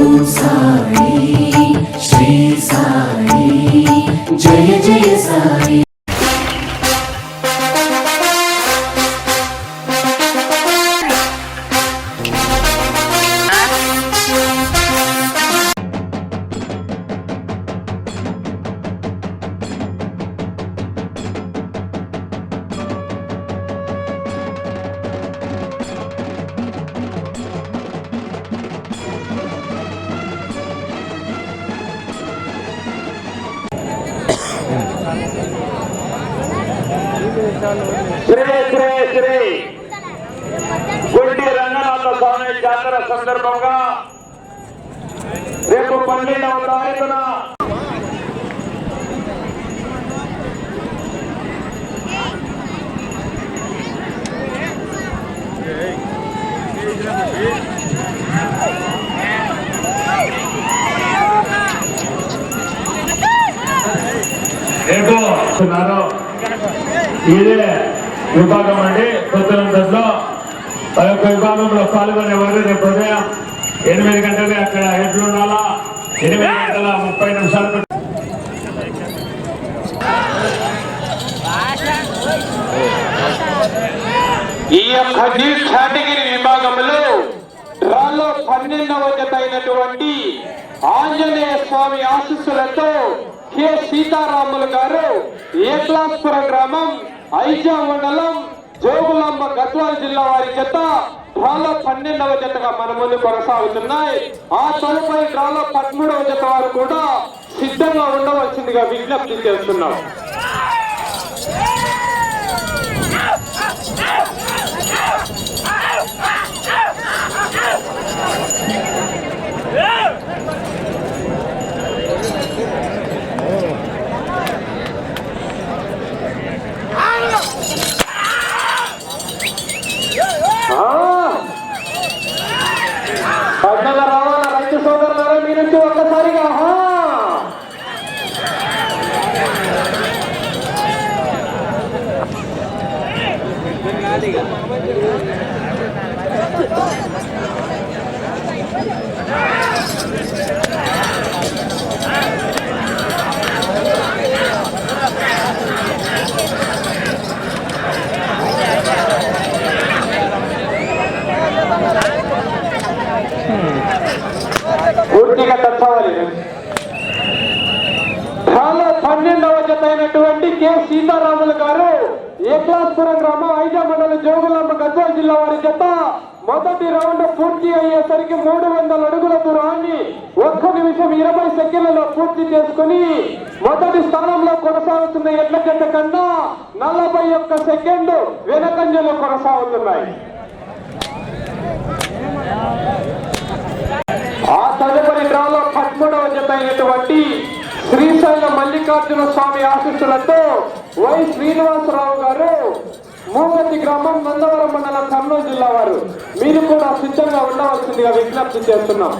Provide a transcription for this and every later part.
ఓం సాయి శ్రీ సాయి జయ జయ సాయి. శ్రీ శ్రీ శ్రీ గుండి రంగనాథ స్వామి జాతర సందర్భంగా రేపు 12వ తారీఖున ఇదే విభాగం అండి. కొత్తలో ఆ యొక్క విభాగంలో పాల్గొనేవారు రేపు ఉదయం 8 గంటలకి అక్కడ ఎట్లు ఉండాలా, 8:30 ఈ యొక్క కేటగిరీ విభాగంలో డ్రాలో 12వ జత అయినటువంటి ఆంజనేయ స్వామి ఆశీస్సులతో కె సీతారాములు గారు ఏక్లాస్పురం గ్రామం ఐజా మండలం జోగులాంబ గద్వాల జిల్లా వారి జత డ్రాలో 12వ జతగా మన ముందు కొనసాగుతున్నాయి. ఆ తదుపరి డ్రాలో 13వ జత వారు కూడా సిద్ధంగా ఉండవలసిందిగా విజ్ఞప్తి చేస్తున్నాం. పద్మగా రావాల రైతు సోదరులారా, మీ నుంచి ఒక్కసారిగా పూర్తిగా తెచ్చాలి. 12వ జత అయినటువంటి కె సీతారాములు గారు ఏక్లాస్పురం గ్రామం ఐజా మండలం జోగులాంబ గద్వాల జిల్లా వారి జత మొదటి రౌండ్ పూర్తి అయ్యేసరికి 300 అడుగుల దూరాన్ని 1 నిమిషం 20 సెకండ్లలో పూర్తి చేసుకుని మొదటి స్థానంలో కొనసాగుతున్న ఎడ్ల జత కన్నా 41 సెకండ్ వెనకంజలో కొనసాగుతున్నాయి. ఆ తదుపరి డ్రాలో 13వ జత అయినటువంటి శ్రీశైలం మల్లికార్జున స్వామి ఆశీస్సులతో వై శ్రీనివాసరావు గారు మూగతి గ్రామం నందవరం మండలం కర్నూలు జిల్లా వారు మీరు కూడా సిద్ధంగా ఉండవలసిందిగా విజ్ఞప్తి చేస్తున్నాం.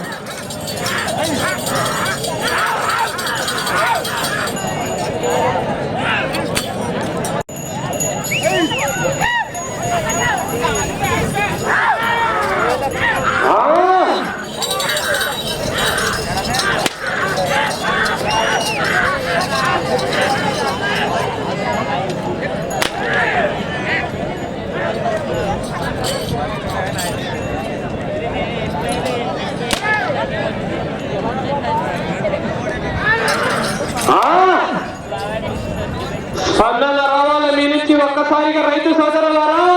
స్పందన రావాలి మీ నుంచి ఒక్కసారిగా రైతు సోదరులారా.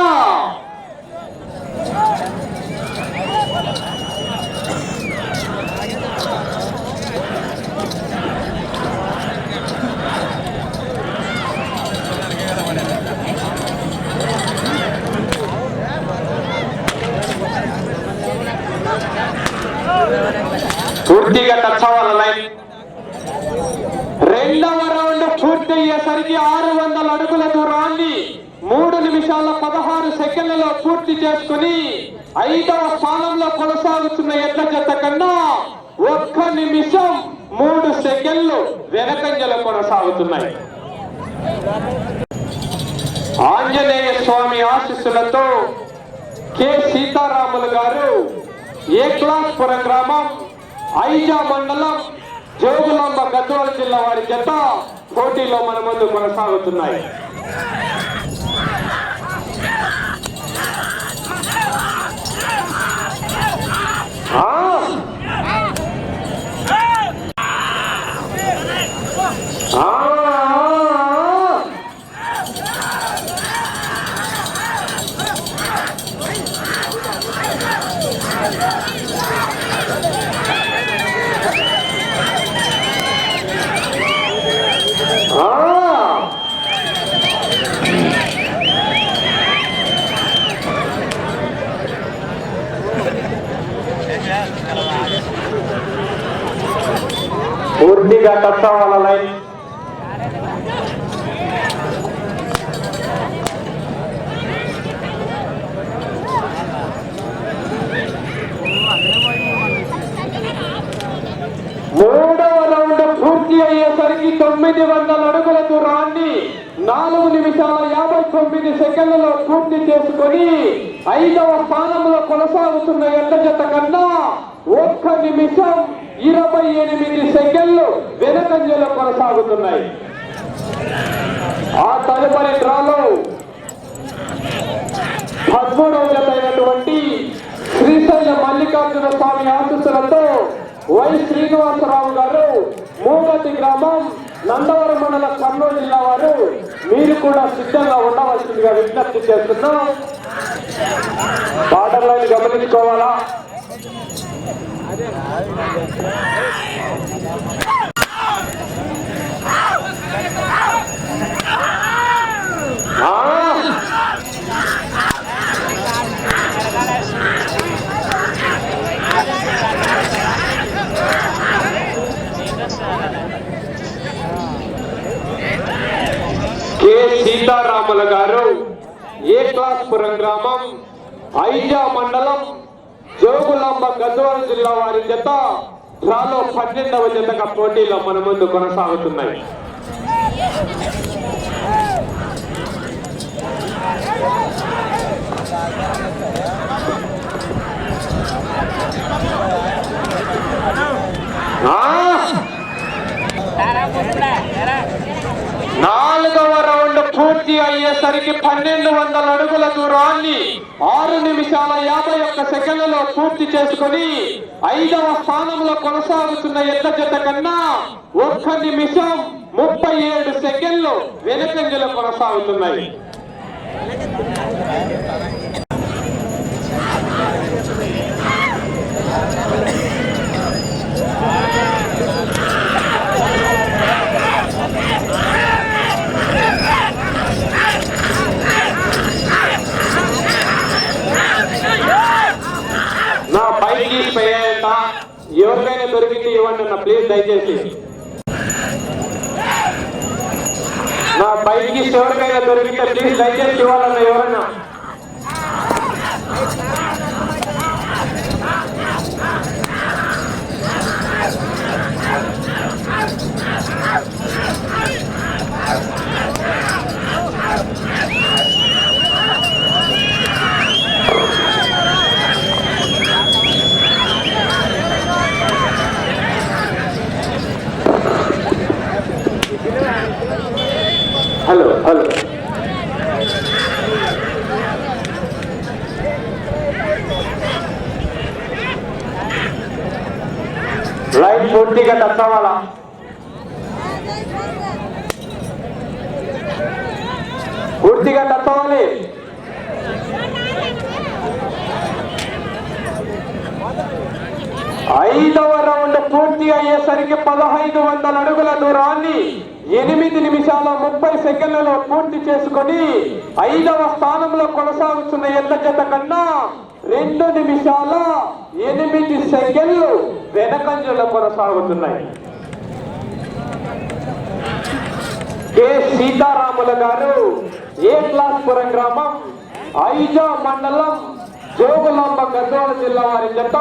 పూర్తిగా టచ్ అవ్వాలి లైన్. రెండవ రౌండ్ పూర్తి అయ్యేసరికి 600 అడుగుల దూరాన్ని 3 నిమిషాల 16 సెకండ్లలో పూర్తి చేసుకుని 5వ స్థానంలో కొనసాగుతున్న ఎడ్ల జత కన్నా 1 నిమిషం 3 సెకండ్లు వెనకంజలో కొనసాగుతున్నాయి. ఆంజనేయ స్వామి ఆశీస్సులతో కె సీతారాములు గారు ఏక్లాస్పురం గ్రామం ఐజా మండలం జోగులాంబ గద్వాల జిల్లా వారి జత పోటీలో మన ముందు కొనసాగుతున్నాయి. పూర్తిగా టచ్ అవ్వాల లైన్. మూడవ రౌండ్ పూర్తి అయ్యేసరికి 900 అడుగుల దూరాన్ని 4 నిమిషాల 59 సెకండ్లలో పూర్తి చేసుకొని 5వ స్థానంలో కొనసాగుతున్న ఎడ్ల జత కన్నా 1 నిమిషం 28 సెకండ్లు వెనకంజలో కొనసాగుతున్నాయి. ఆ తదుపరి డ్రాలో 13వ జత అయినటువంటి శ్రీశైల మల్లికార్జున స్వామి ఆశీస్సులతో వై శ్రీనివాసరావు గారు మూగతి గ్రామం నందవరం మండల కర్నూలు జిల్లా వారు మీరు కూడా సిద్ధంగా ఉండవలసిందిగా విజ్ఞప్తి చేస్తున్నాం. బార్డర్లను గమనించుకోవాలా. కె సీతారాముల గారు ఏ క్లాస్పురం గ్రామం ఐజా మండలం జోగులాంబ గద్వాల జిల్లా వారి జత డ్రాలో 12వ జతగా పోటీలో మన ముందు కొనసాగుతున్నాయి. నాలుగవ రౌండ్ పూర్తి అయ్యేసరికి 1200 అడుగుల దూరాన్ని 6 నిమిషాల 51 సెకండ్లలో పూర్తి చేసుకుని 5వ స్థానంలో కొనసాగుతున్న ఎడ్ల జత కన్నా 1 నిమిషం 37 సెకండ్లు వెనకంజలో కొనసాగుతున్నాయి. నా పైకి పోయేంత ఎవరికైనా దొరికింది ఇవ్వండి అన్న, ప్లీజ్ దయచేసి. నా పైకి ఎవరికైనా దొరికితే ప్లీజ్ దయచేసి ఇవ్వాలన్న ఎవరన్నా. హలో హలో లైన్ పూర్తిగా టచ్ అవ్వాలా. పూర్తిగా టచ్ అవ్వాలి. ఐదవ రౌండ్ పూర్తి అయ్యేసరికి 1500 అడుగుల దూరాన్ని 8 నిమిషాల 30 సెకండ్లలో పూర్తి చేసుకొని 5వ స్థానంలో కొనసాగుతున్న ఎడ్ల జత కన్నా 2 నిమిషాల 8 సెకండ్లు వెనకంజలో కొనసాగుతున్నాయి. కె సీతారాముల గారు ఏ క్లాస్పురం గ్రామం ఐజా మండలం జోగులాంబ గద్వాల జిల్లా వారి జత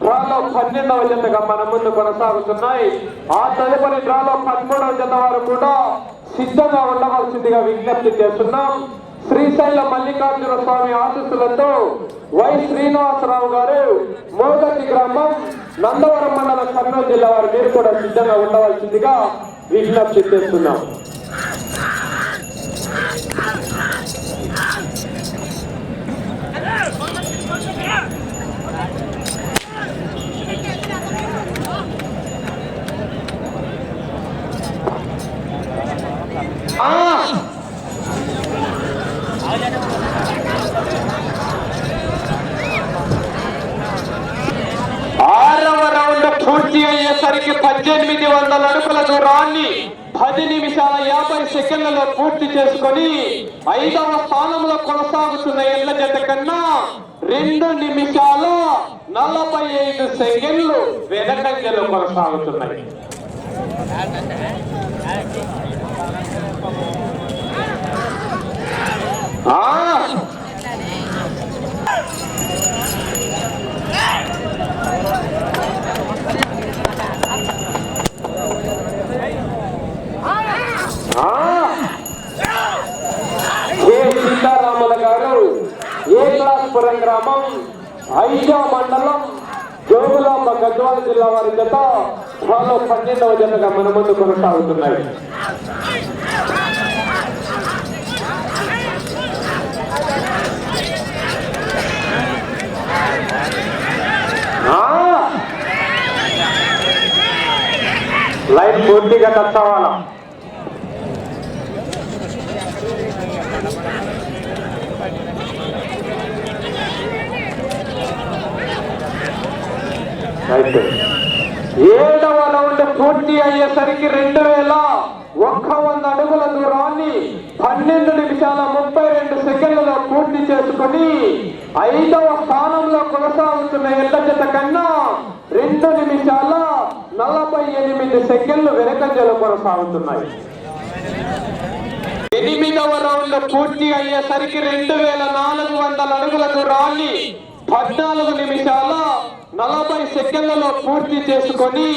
డ్రాలో 12వ జతగా మన ముందు కొనసాగుతున్నాయి. ఆ తదుపరి డ్రాలో 13వ జత వారు కూడా సిద్ధంగా ఉండవలసిందిగా విజ్ఞప్తి చేస్తున్నాం. శ్రీశైల మల్లికార్జున స్వామి ఆశీస్సులతో వై శ్రీనివాసరావు గారు మోగతి గ్రామం నందవరం మండల కర్నూలు జిల్లా వారు మీరు కూడా సిద్ధంగా ఉండవలసిందిగా విజ్ఞప్తి చేస్తున్నాం. ఆరవ రౌండ్ పూర్తి అయ్యేసరికి 1800 అడుగుల దూరాన్ని 10 నిమిషాల 50 సెకండ్లలో పూర్తి చేసుకొని 5వ స్థానంలో కొనసాగుతున్న ఎల్ల జత కన్నా 2 నిమిషాల 45 సెకండ్లు వెనకంజలో కొనసాగుతున్నాయి. సీతారాముల గారు ఏ క్లాస్పురం గ్రామం 5వ మండలం జోగులాంబ గద్వాల జిల్లా వారి జత 12వ జతగా మన ముందు కొనసాగుతున్నాయి. లైన్ పూర్తిగా టచ్ అవ్వాలా. ఏడవ రౌండ్ పూర్తి అయ్యేసరికి 2100 అడుగుల దూరాన్ని 12 నిమిషాల 32 సెకండ్లలో పూర్తి చేసుకుని 5వ స్థానంలో కొనసాగుతున్న ఎల్ల జత కన్నా 2 నిమిషాల 48 సెకండ్లు వెనకంజలో కొనసాగుతున్నాయి. 8వ రౌండ్ పూర్తి అయ్యేసరికి 2400 అడుగుల దూరాన్ని 14 నిమిషాల 40 సెకండ్లలో పూర్తి చేసుకొని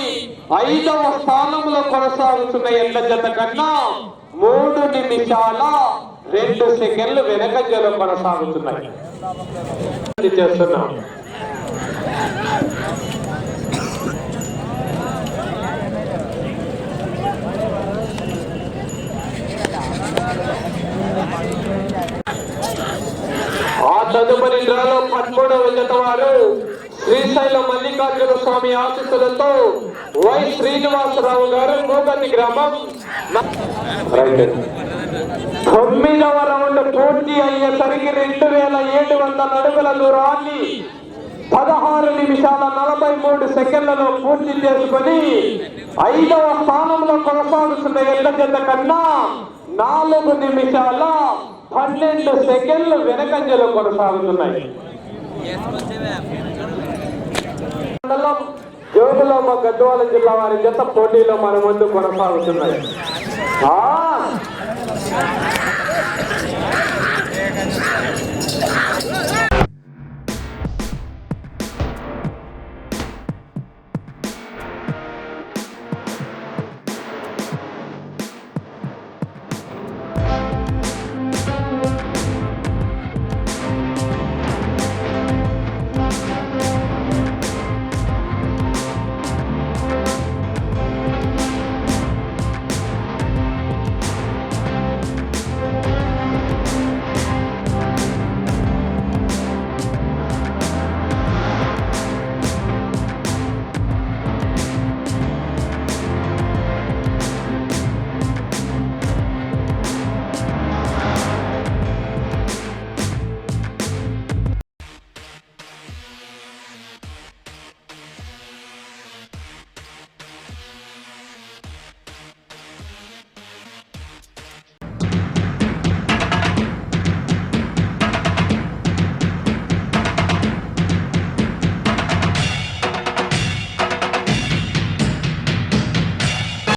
5వ స్థానంలో కొనసాగుతున్న ఎల్ల జత కన్నా 3 నిమిషాల 2 సెకండ్లు వెనకంజలో కొనసాగుతున్నాయి. చేస్తున్నాం. ఆ తదుపరి డ్రాలో 13వ జత వారు శ్రీశైల మల్లికార్జున స్వామి ఆశీస్సులతో వై శ్రీనివాసరావు గారు మోగతి గ్రామం 9వ రౌండ్ పూర్తి అయ్యేసరికి 2700 అడుగుల దూరాన్ని 16 నిమిషాల 43 సెకండ్లలో పూర్తి చేసుకొని 5వ స్థానంలో కొనసాగుతున్న ఎల్ల జత కన్నా 4 నిమిషాల 12 సెకండ్లు వెనకంజలో కొనసాగుతున్నాయి. మండలం జోగులాంబ గద్వాల జిల్లా వారి జత పోటీలో మన ముందు కొనసాగుతున్నాయి.